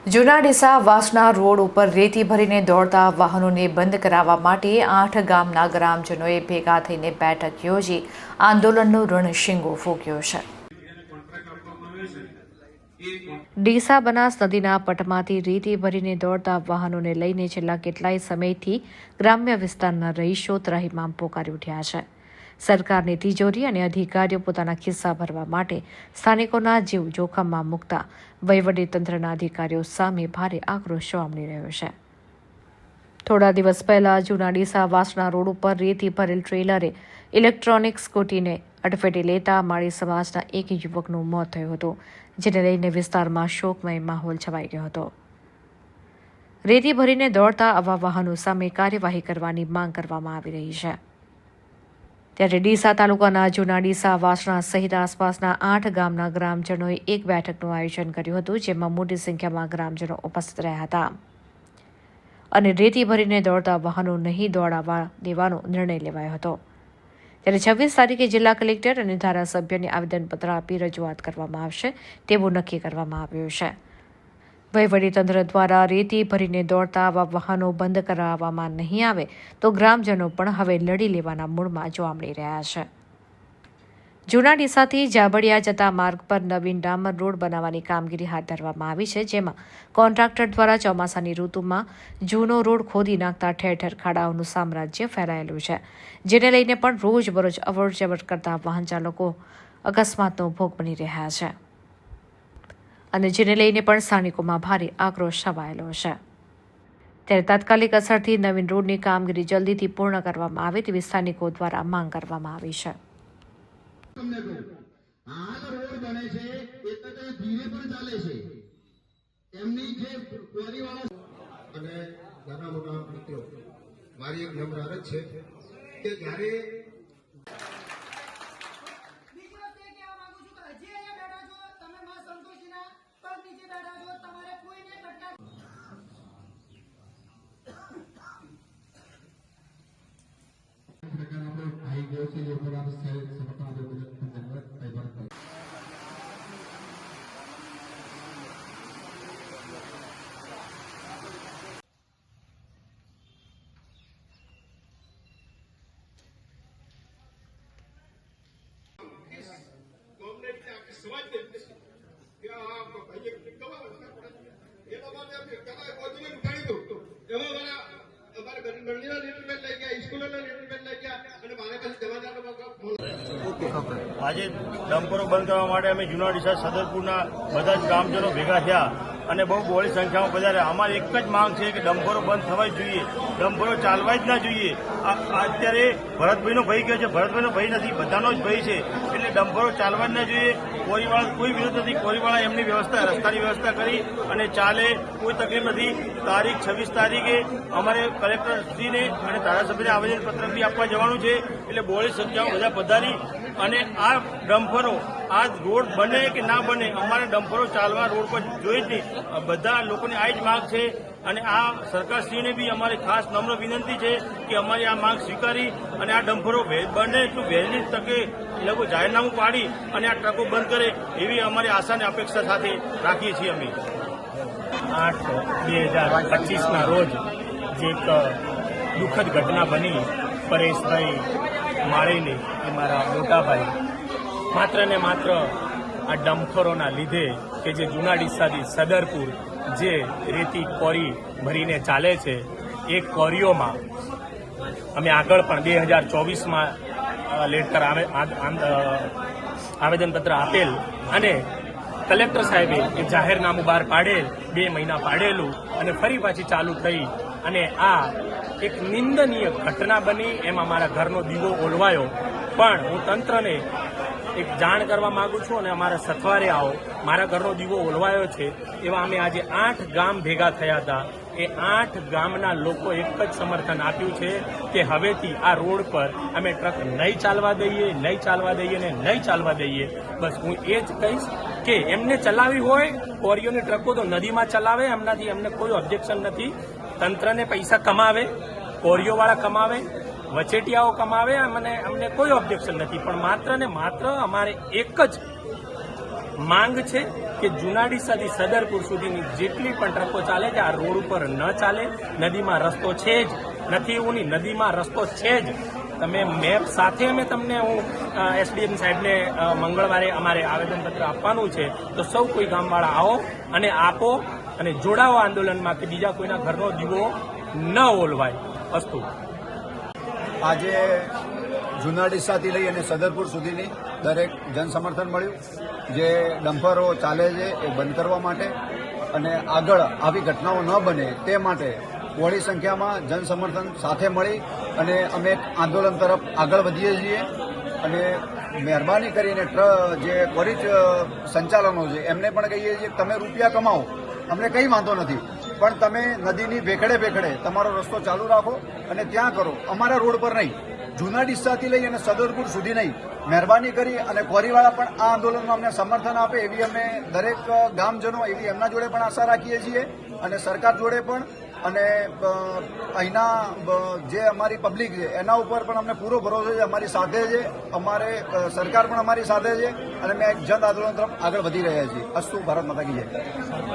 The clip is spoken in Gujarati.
જૂના ડીસા વાસણા રોડ ઉપર રેતી ભરીને દોડતા વાહનોને બંધ કરાવવા માટે 8 ગામના ગ્રામજનોએ ભેગા થઈને બેઠક યોજી આંદોલનનો રણશીંગો ફૂંક્યો છે। ડીસા બનાસ નદીના પટમાંથી રેતી ભરીને દોડતા વાહનોને લઈને છેલ્લા કેટલાય સમયથી ગ્રામ્ય વિસ્તારના રહીશો ત્રાહિમામ પોકારી ઉઠ્યા છે। સરકારની તિજોરી અને અધિકારીઓ પોતાના ખિસ્સા ભરવા માટે સ્થાનિકોના જીવ જોખમમાં મૂકતા વહીવટીતંત્રના અધિકારીઓ સામે ભારે આક્રોશ જોવા મળી રહ્યો છે। થોડા દિવસ પહેલા જૂના ડીસા વાસણા રોડ ઉપર રેતી ભરેલ ટ્રેલરે ઇલેક્ટ્રોનિક સ્કૂટીને અડફેટે લેતા માળી સમાજના એક યુવકનું મોત થયું હતું, જેને લઈને વિસ્તારમાં શોકમય માહોલ છવાઈ ગયો હતો। રેતી ભરીને દોડતા આવા વાહનો સામે કાર્યવાહી કરવાની માંગ કરવામાં આવી રહી છે। ત્યારે ડીસા તાલુકાના જૂના ડીસા વાસણા સહિત આસપાસના 8 ગામના ગ્રામજનોએ એક બેઠકનું આયોજન કર્યું હતું, જેમાં મોટી સંખ્યામાં ગ્રામજનો ઉપસ્થિત રહ્યા હતા અને રેતી ભરીને દોડતા વાહનો નહીં દોડાવવા દેવાનો નિર્ણય લેવાયો હતો। ત્યારે 26 તારીખે જિલ્લા કલેક્ટર અને ધારાસભ્યને આવેદનપત્ર આપી રજૂઆત કરવામાં આવશે તેવું નક્કી કરવામાં આવ્યું છે। વહીવટીતંત્ર દ્વારા રેતી ભરીને દોડતા આવા વાહનો બંધ કરાવવામાં નહીં આવે તો ગ્રામજનો પણ હવે લડી લેવાના મૂડમાં જોવા મળી રહ્યા છે। જૂના ડીસાથી જાબડિયા જતા માર્ગ પર નવીન ડામર રોડ બનાવવાની કામગીરી હાથ ધરવામાં આવી છે, જેમાં કોન્ટ્રાક્ટર દ્વારા ચોમાસાની ઋતુમાં જૂનો રોડ ખોદી નાખતા ઠેર ઠેર ખાડાઓનું સામ્રાજ્ય ફેલાયેલું છે, જેને લઈને પણ રોજબરોજ અવરજવર કરતા વાહન ચાલકો અકસ્માતનો ભોગ બની રહ્યા છે અને જેને લઈને પણ સ્થાનિકોમાં ભારે આક્રોશ છવાયેલો છે। ત્યારે તાત્કાલિક અસરથી નવીન રોડની કામગીરી જલ્દીથી પૂર્ણ કરવામાં આવે તેવી સ્થાનિકો દ્વારા માંગ કરવામાં આવી છે। મારી એક નમ્ર અરજ છે કે જ્યારે આજે ડમ્પરો બંધ કરવા માટે અમે જૂના ડીસા સદરપુરના બધા જ ગ્રામજનો ભેગા થયા અને બહુ બહોળી સંખ્યામાં પધાર્યા। અમારી એક જ માંગ છે કે ડમ્પરો બંધ થવા જ જોઈએ, ડમ્પરો ચાલવા જ ના જોઈએ। અત્યારે ભરતભાઈનો ભય ગયો છે, ભરતભાઈનો ભય નથી, બધાનો જ ભય છે, એટલે ડમ્પરો ચાલવા જ ના જોઈએ। કોરીવાળા કોઈ વિરોધ નથી, કોરીવાળા એમની વ્યવસ્થા રસ્તાની વ્યવસ્થા કરી અને ચાલે, કોઈ તકલીફ નથી। તારીખ 26 તારીખે અમારે કલેક્ટરશ્રીને અને ધારાસભ્યને આવેદનપત્ર બી આપવા જવાનું છે, એટલે બહોળી સંખ્યામાં બધા પધારી અને આ ડમ્પરો આ રોડ બને કે ના બને અમારે ડમ્પરો ચાલવા રોડ પર જોઈએ જ નહીં। બધા લોકોની આ જ માંગ છે અને આ સરકારશ્રીને બી અમારી ખાસ નમ્ર વિનંતી છે કે અમારી આ માંગ સ્વીકારી અને આ ડમ્પરો બને એટલું વહેલી તકે એ લોકો જાહેરનામું પાડી અને આ ટ્રકો બંધ કરે એવી અમારી આશા અને અપેક્ષા સાથે રાખીએ છીએ। અમે 8/2025ના રોજ જે એક દુઃખદ ઘટના બની, પરેશભાઈ માળીની, એ મારા મોટાભાઈ માત્ર ને માત્ર આ ડમ્પરોના લીધે કે જે જૂના ડીસાથી સદરપુર જે રેતી કોરી ભરીને ચાલે છે, એ કોરીઓમાં અમે આગળ પણ 2024માં લેટર આવેદનપત્ર આપેલ અને કલેક્ટર સાહેબે એક જાહેરનામું બહાર પાડેલ, 2 મહિના પાડેલું અને ફરી પાછી ચાલુ થઈ અને આ એક નિંદનીય ઘટના બની। એમાં મારા ઘરનો દીવો ઓલવાયો, પણ હું તંત્રને એક જાણ કરવા માંગુ છું અને અમારા સથવારે આવો, મારા ઘરનો દીવો ઓલવાયો છે એવા અમે આજે 8 ગામ ભેગા થયા હતા। એ 8 ગામના લોકો એક જ સમર્થન આપ્યું છે કે હવેથી આ રોડ પર અમે ટ્રક નહીં ચાલવા દઈએ, નહીં ચાલવા દઈએ ને નહીં ચાલવા દઈએ। બસ હું એ જ કહીશ કે એમને ચલાવી હોય કોરીઓની ટ્રકો તો નદીમાં ચલાવે, એમનાથી એમને કોઈ ઓબ્જેક્શન નથી। તંત્રને પૈસા કમાવે, કોરીઓવાળા કમાવે, વચેટિયાઓ કમાવે, અમને કોઈ ઓબ્જેક્શન નથી, પણ માત્ર ને માત્ર અમારે એક જ માંગ છે કે જૂના ડીસાથી સદરપુર સુધીની જેટલી પણ ટ્રકો ચાલે છે આ રોડ ઉપર ન ચાલે. નદીમાં રસ્તો છે જ નથી એવું નહીં, નદીમાં રસ્તો છે જ. તમે મેપ સાથે અમે તમને હું એસડીએમ સાહેબને મંગળવારે અમારે આવેદનપત્ર આપવાનું છે, તો સૌ કોઈ ગામવાળા આવો અને આપો અને જોડાવો આંદોલનમાં કે બીજા કોઈના ઘરનો દીવો ન ઓલવાય. અસ્તુ. આજે જૂના ડીસાથી લઈ અને સદરપુર સુધીની દરેક જનસમર્થન મળ્યું. જે ડમ્પરો ચાલે છે એ બંધ કરવા માટે અને આગળ આવી ઘટનાઓ ન બને તે માટે બહોળી સંખ્યામાં જનસમર્થન સાથે મળી અને અમે એક આંદોલન તરફ આગળ વધીએ છીએ. અને મહેરબાની કરીને જે ત્વરિત સંચાલનો છે એમને પણ કહીએ છીએ કે તમે રૂપિયા કમાઓ, અમને કંઈ વાંધો નથી, પણ તમે નદીની ભેખડે તમારો રસ્તો ચાલુ રાખો અને ત્યાં કરો, અમારા રોડ પર નહીં. જૂના ડીસાથી લઈ અને સદરપુર સુધી નહીં. મહેરબાની કરી અને ક્વોરીવાળા પણ આ આંદોલનમાં અમને સમર્થન આપે એવી અમે દરેક ગામજનો એવી એમના જોડે પણ આશા રાખીએ છીએ અને સરકાર જોડે પણ. અને અહીંના જે અમારી પબ્લિક છે એના ઉપર પણ અમને પૂરો ભરોસો છે, અમારી સાથે છે, અમારે સરકાર પણ અમારી સાથે છે અને અમે એક જન આંદોલન તરફ આગળ વધી રહ્યા છીએ. અસ્તુ. ભારત માતા કી જય.